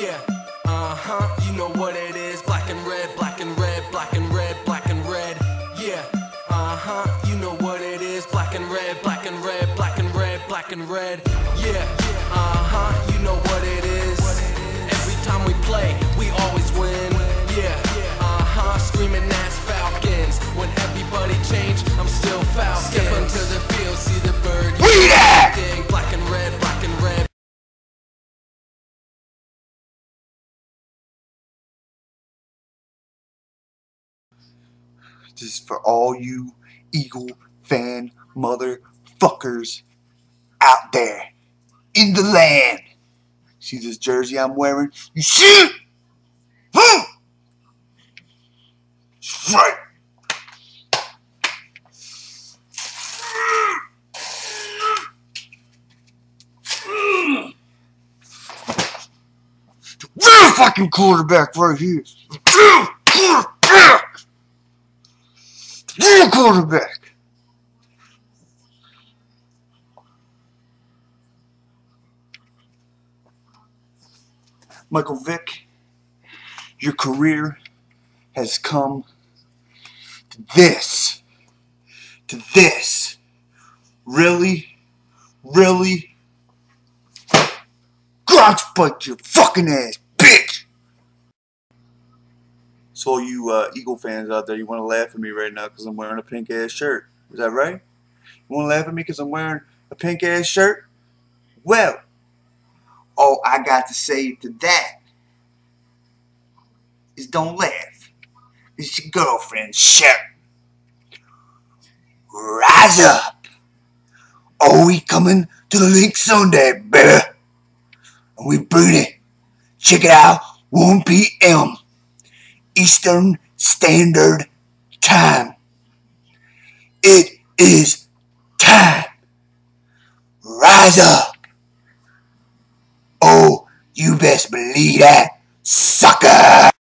Yeah, you know what it is. Black and red, black and red, black and red, black and red. Yeah, you know what it is. Black and red, black and red, black and red, black and red. Yeah, you know what it is. Every time we play, we always win. Yeah, screaming ass Falcons. When everybody change, I'm still Falcons. Step into the field, see the bird. Yeah, black and red, black and red. This is for all you Eagle fan motherfuckers out there in the land. See this jersey I'm wearing? You see it? Huh? That's right. The real fucking quarterback right here. The real quarterback. Real quarterback. Michael Vick, your career has come to this. To this. Really? Really? God, spike your fucking ass, bitch! So all you Eagle fans out there, you want to laugh at me right now because I'm wearing a pink ass shirt. Is that right? You want to laugh at me because I'm wearing a pink ass shirt? Well, all I got to say to that is don't laugh. It's your girlfriend's shirt. Rise up. Oh, we coming to the Linc Sunday, baby. And we bring it. Check it out, 1 p.m. Eastern Standard Time. It is time. Rise up. Oh, you best believe that, sucker.